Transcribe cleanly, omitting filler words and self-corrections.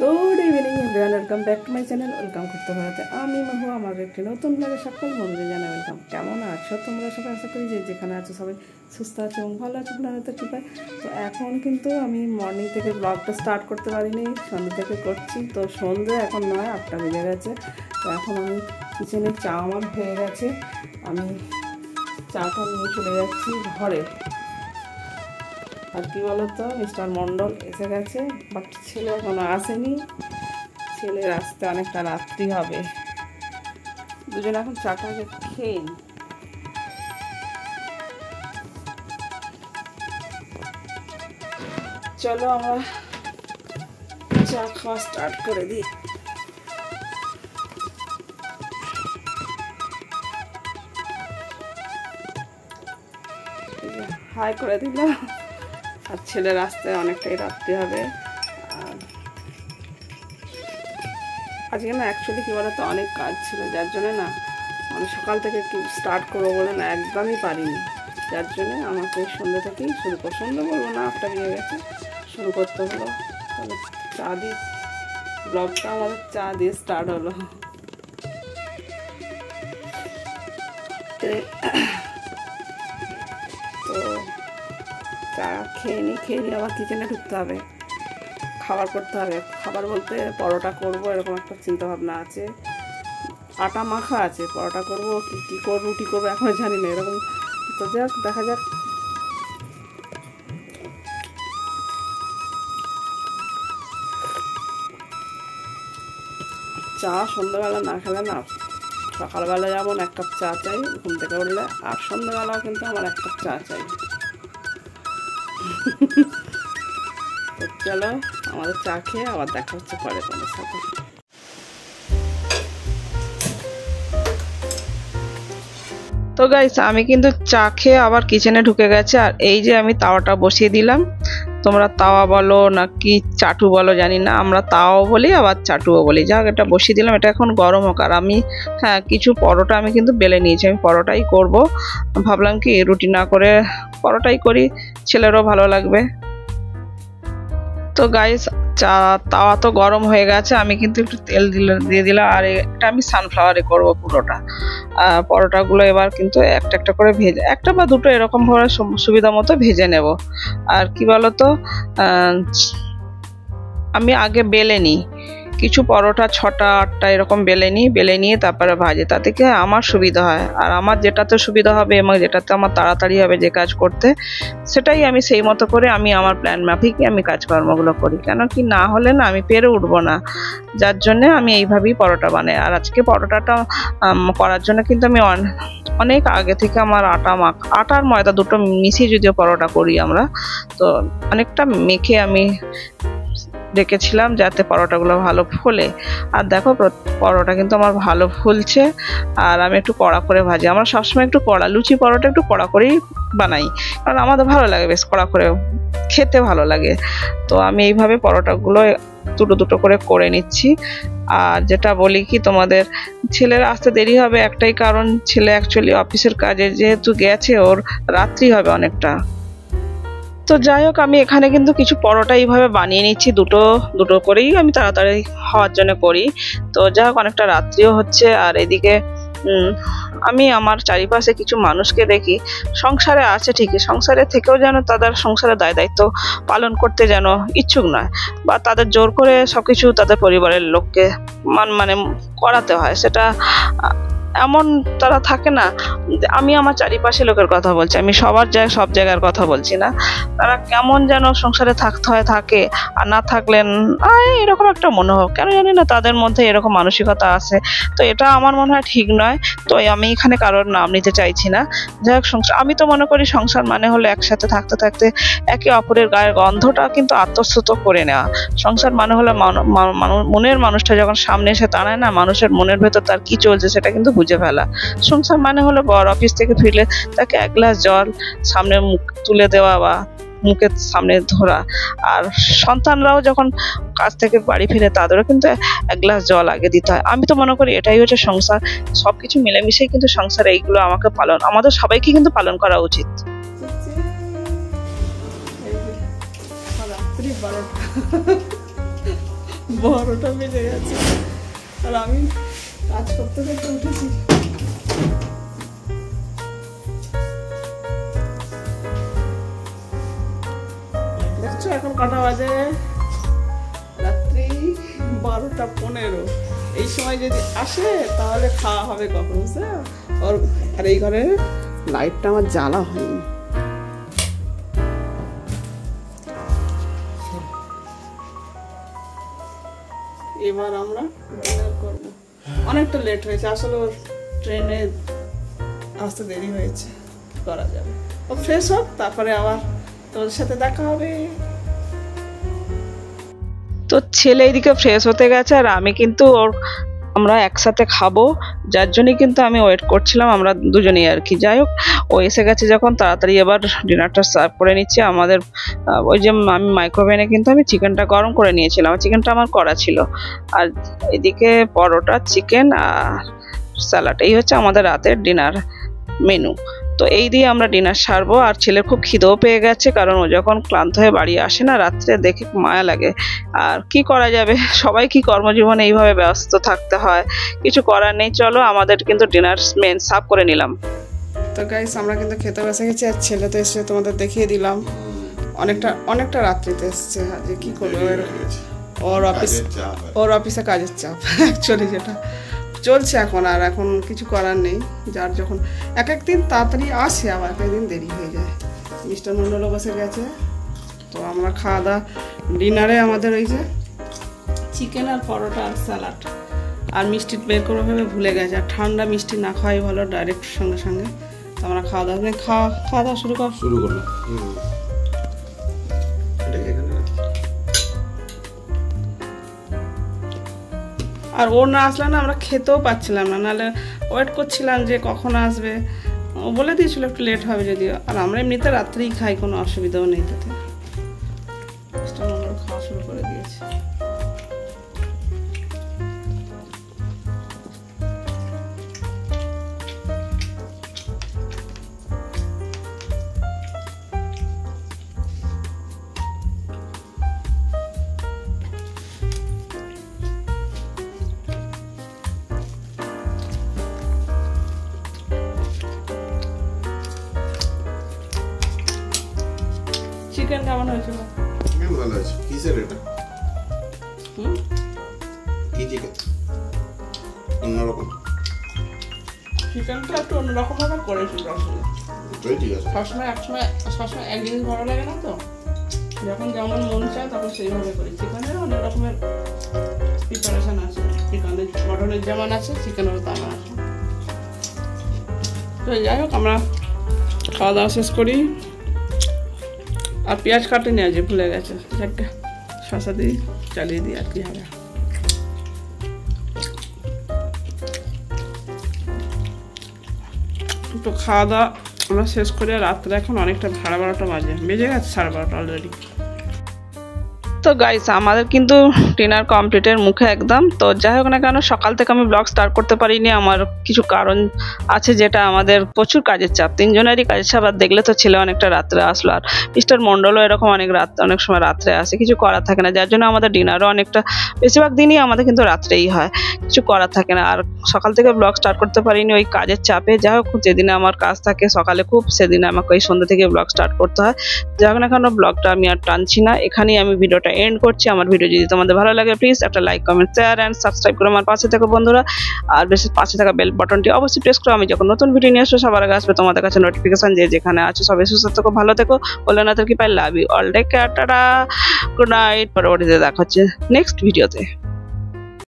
Good evening everyone, welcome back to my channel. Welcome करते बेড়াতে আমি মাহু আমার একটি নতুন ব্লগে সকল বন্ধুদের জানাই ওয়েলকাম। কেমন আছো তোমরা সবাই? আশা করি যে যেখানে আছো সবাই সুস্থ আছো এবং ভালো আছো। আপনারা তো ঠিক আছে। তো এখন কিন্তু আমি মর্নিং থেকে ব্লগটা স্টার্ট করতে পারিনি, সন্ধ্যে থেকে করছি। তো সন্ধ্যে এখন নয়, 8টা বেজে গেছে। তো এখন আমি কিচেনে চা আমার হয়ে গেছে, আমি চাটা নিয়ে চলে যাচ্ছি ঘরে। আর কি বলতো, মিস্টার মণ্ডল এসে গেছে, বাট ছেলে এখনো আসেনি। ছেলের আসতে অনেকটা রাত্রি হবে। দুজন এখন চাটাকে খেয়ে চলো আমরা চা খাওয়া স্টার্ট করে দিই। হাই করে দিলাম। আর ছেলের আসতে অনেকটাই রাত্রি হবে। আর আজকে না অ্যাকচুয়ালি কী বলতো, অনেক কাজ ছিল, যার জন্য না মানে সকাল থেকে কি স্টার্ট করবো বলে না একদমই পারিনি। যার জন্যে আমাকে সন্ধ্যে থেকেই শুরু করো, সন্ধ্যে বলবো না, 8টা বেজে গেছে, শুরু করতে হলো। তাহলে চা দিয়ে ব্লগটা আমাদের চা দিয়ে স্টার্ট হলো। তো চা খেয়ে নিই আবার কিচেনে ঢুকতে হবে, খাবার করতে হবে। খাবার বলতে পরোটা করব, এরকম একটা চিন্তা ভাবনা আছে। আটা মাখা আছে, পরোটা করব কি করব, রুটি করবো এখনো জানি না এরকম। তো যাক, দেখা যাক। চা সন্ধ্যাবেলা না খেলে না, সকালবেলা যেমন 1 কাপ চা চাই ঘুম থেকে উঠলে, আর সন্ধ্যাবেলাও কিন্তু আমার 1 কাপ চা চাই। তো চলো আমাদের চা খেয়ে আবার দেখা হচ্ছে পরে তোমাদের সাথে। তো গাইস, আমি কিন্তু চা খেয়ে আবার কিচেনে ঢুকে গেছে। আর এই যে আমি তাওয়াটা বসিয়ে দিলাম। তোমরা তাওয়া বলো না কি চাটু বলো জানি না, আমরা তাওয়াও বলি আবার চাটুও বলি। যাক, এটা বসিয়ে দিলাম, এটা এখন গরম হোক। আর আমি কিছু পরোটা আমি কিন্তু বেলে নিয়েছি, আমি পরোটাই করব। ভাবলাম কি রুটি না করে পরোটাই করি, ছেলেরও ভালো লাগবে। তো গাইস, তাওয়া তো গরম হয়ে গেছে, আমি কিন্তু একটু তেল দিয়ে দিলাম। আর এটা আমি সানফ্লাওয়ারে করবো পুরোটা। পরোটাগুলো এবার কিন্তু একটা একটা করে ভেজে, একটা বা দুটো এরকম ভাবে সুবিধা মতো ভেজে নেব। আর কি বলতো, আমি আগে বেলে নিই কিছু পরোটা, 6টা 8টা এরকম বেলে নিয়ে তারপরে ভাজে, তাতে কি আমার সুবিধা হয়। আর আমার যেটাতে সুবিধা হবে এবং যেটাতে আমার তাড়াতাড়ি হবে যে কাজ করতে, সেটাই আমি সেই মতো করে আমি আমার প্ল্যান মাফিকই আমি কাজকর্মগুলো করি। কেন কি না হলে না আমি পেরে উঠবো না, যার জন্যে আমি এইভাবেই পরোটা বানাই। আর আজকে পরোটাটা করার জন্য কিন্তু আমি অনেক আগে থেকে আমার আটার ময়দা দুটো মিশিয়ে যদিও পরোটা করি আমরা, তো অনেকটা মেখে আমি রেখেছিলাম যাতে পরোটাগুলো ভালো ফোলে। আর দেখো পরোটা কিন্তু আমার ভালো ফুলছে। আর আমি একটু কড়া করে ভাজি, আমরা সবসময় একটু কড়া, লুচি পরোটা একটু কড়া করেই বানাই, কারণ আমাদের ভালো লাগে, বেশ কড়া করে খেতে ভালো লাগে। তো আমি এইভাবে পরোটাগুলো দুটো দুটো করে নিচ্ছি। আর যেটা বলি কি, তোমাদের ছেলের আসতে দেরি হবে একটাই কারণ, ছেলে অ্যাকচুয়ালি অফিসের কাজে যেহেতু গেছে, ওর রাত্রি হবে অনেকটা। তো যাই হোক, আমি এখানে কিন্তু কিছু পরোটা এইভাবে বানিয়ে নিচ্ছি, দুটো দুটো করেই আমি তাড়াতাড়ি হওয়ার জন্য করি। তো যাই হোক, অনেকটা রাত্রিও হচ্ছে। আর এদিকে আমি আমার চারিপাশে কিছু মানুষকে দেখি, সংসারে আছে ঠিকই, সংসারে থেকেও যেন তাদের সংসারের দায়িত্ব পালন করতে যেন ইচ্ছুক নয়, বা তাদের জোর করে সবকিছু তাদের পরিবারের লোককে মানে করাতে হয়, সেটা এমন তারা থাকে না। আমি আমার চারিপাশে লোকের কথা বলছি, আমি সব জায়গার কথা বলছি না। তারা কেমন যেন সংসারে থাকে, আর না থাকলেন এরকম একটা মনে হোক, কেন জানি না তাদের মধ্যে এরকম মানসিকতা আছে। তো এটা আমার মনে হয় ঠিক নয়। তো আমি এখানে কারোর নাম নিতে চাইছি না। যাই হোক, সংসার, আমি তো মনে করি সংসার মানে হলো একসাথে থাকতে একে অপরের গায়ের গন্ধটা কিন্তু আত্মস্থ করে নেওয়া। সংসার মানে হলো মনের মানুষটা যখন সামনে এসে দাঁড়ায় না, মানুষের মনের ভেতর তার কি চলছে সেটা কিন্তু বুঝে ফেলা। সংসার মানে হলো বর অফিস থেকে ফিরলে তাকে 1 গ্লাস জল সামনে মুখ তুলে দেওয়া বা মুখের সামনে ধরা। আর সন্তানরাও যখন কাজ থেকে বাড়ি ফিরে তাদেরও কিন্তু 1 গ্লাস জল আগে দিতে হয়। আমি তো মনে করি এটাই হচ্ছে সংসার। সবকিছু মিলেমিশেই কিন্তু সংসার, এইগুলো আমাদের সবাইকে কিন্তু পালন করা উচিত। 12টা বেজে গেছে আর আমি কাজ করতে করতে উঠেছি। দেখছো এখন কটা বাজে? রাত্রি 12:15। এই সময় যদি আসে তাহলে খাওয়া হবে কখন, বুঝছো? আর এই ঘরে লাইটটা আমার জ্বালা হয়নি। এবার আমরা ডিনার করব। অনেকটা লেট হয়েছে আসলে, ওর ট্রেনে আসতে দেরি হয়েছে, কি করা যাবে। ও ফ্রেশ হোক, তারপরে আবার তোর সাথে দেখা হবে। তো ছেলে এদিকে ফ্রেশ হতে গেছে আর আমি কিন্তু আমরা একসাথে খাবো, যার জন্যই কিন্তু আমি ওয়েট করছিলাম, আমরা দুজনেই আর কি। যাই হোক, ও এসে গেছে যখন তাড়াতাড়ি এবার ডিনারটা সার্ভ করে নিচ্ছি। আমাদের ওই যে আমি মাইক্রোওভেনে কিন্তু আমি চিকেনটা গরম করে নিয়েছিলাম, চিকেনটা আমার করা ছিল। আর এদিকে পরোটা, চিকেন আর স্যালাড, এই হচ্ছে আমাদের রাতের ডিনার মেনু। তো এই দিয়ে আমরা ডিনার সারবো। আর ছেলের খুব খিদেও পেয়ে গেছে, কারণ ও যখন ক্লান্ত হয়ে বাড়ি আসে না রাত্রে, দেখে মায়া লাগে। আর কি করা যাবে, সবাই কি কর্মজীবনে এইভাবে ব্যস্ত থাকতে হয়, কিছু করার নেই। চলো আমাদের কিন্তু ডিনার মেন সার্ভ করে নিলাম। তো গাইস আমরা কিন্তু খেতে বসে গেছি, আর ছেলে তো এসে তোমাদের দেখিয়ে দিলাম অনেকটা রাত্রিতে এসছে। আজকে কি করবো, ওর অফিসে কাজের চাপ অ্যাকচুয়ালি যেটা চলছে এখন, আর এখন কিছু করার নেই। যার যখন এক একদিন তাড়াতাড়ি আসে, আবার এক একদিন দেরি হয়ে যায়। মিস্টার মন্ডলও বসে গেছে। তো আমরা খাওয়া দাওয়া ডিনারে আমাদের ওই যে চিকেন আর পরোটা আর স্যালাড আর মিষ্টি বের করে ভেবে ভুলে গেছে। আর ঠান্ডা মিষ্টি না খাওয়াই ভালো, ডাইরেক্ট সঙ্গে সঙ্গে। তো আমরা খাওয়া দাওয়া শুরু করলাম। আর ও না আসলে না আমরা খেতেও পাচ্ছিলাম না, নাহলে ওয়েট করছিলাম যে কখন আসবে। ও বলে দিয়েছিল একটু লেট হবে যদিও, আর আমরা এমনিতে রাত্রেই খাই, কোনো অসুবিধাও নেই তাতে। খাওয়া শুরু করে দিয়েছি। চিকেন কেমন হয়েছিল? চিকেন ভালো আছে। কিসের এটা? কি চিকেন? অন্যরকম। চিকেনটা একটু অন্যরকম ভাবে করেছিল আসলে। ঠিক আছে। সবসময় এক জিনিস ভালো লাগে না, তো যখন যেমন মন চায় তখন সেইভাবে করি। চিকেনের অনেক রকমের প্রিপারেশন আছে, চিকেনের মটনের যেমন আছে চিকেনেরও তেমন আছে। তো যাই হোক, আমরা খাওয়া দাওয়া শেষ করি। আর পেঁয়াজ কাটে নিয়ে আছে, ভুলে গেছে, একটা শসা দিয়ে চালিয়ে দিই, আর কি হবে। তো খাওয়া দাওয়া আমরা শেষ করে রাত্রে এখন অনেকটা 12:30 বাজে, বেজে গেছে 12:30 অলরেডি। তো গাইস আমাদের কিন্তু ডিনার কমপ্লিটের মুখে একদম। তো যাই হোক না কেন, সকাল থেকে আমি ব্লগ স্টার্ট করতে পারিনি, আমার কিছু কারণ আছে, যেটা আমাদের প্রচুর কাজের চাপ, তিনজনেরই কাজের চাপ। আর দেখলে তো ছেলে অনেকটা রাত্রে আসলো, আর মিস্টার মন্ডলও এরকম অনেক সময় রাত্রে আসে, কিছু করার থাকে না, যার জন্য আমাদের ডিনারও অনেকটা বেশিরভাগ দিনই আমাদের কিন্তু রাত্রেই হয়, কিছু করার থাকে না। আর সকাল থেকে ব্লগ স্টার্ট করতে পারিনি ওই কাজের চাপে। যাই হোক, যেদিনে আমার কাজ থাকে সকালে খুব, সেদিনে আমাকে ওই সন্ধ্যা থেকে ব্লগ স্টার্ট করতে হয়। যাই হোক না কেন, ব্লগটা আমি আর টানছি না, এখানেই আমি ভিডিওটা এন্ড করছি। আমার ভিডিও যদি তোমাদের ভালো লাগে প্লিজ একটা like, comment, share and subscribe করে আমার পাশে থেকো বন্ধুরা। আর বেশি পাশে থাকা বেল বাটনটি অবশ্যই প্রেস করো, আমি যখন নতুন ভিডিও নিয়ে আসবো সবার আগে আসবে তোমাদের কাছে নোটিফিকেশন। যেখানে আছো সবাই সুস্থ থেকো, ভালো থেকো, বলে না কি পাই, love you all, take care, tata, good night. পরবর্তীতে দেখা হচ্ছে নেক্সট ভিডিওতে।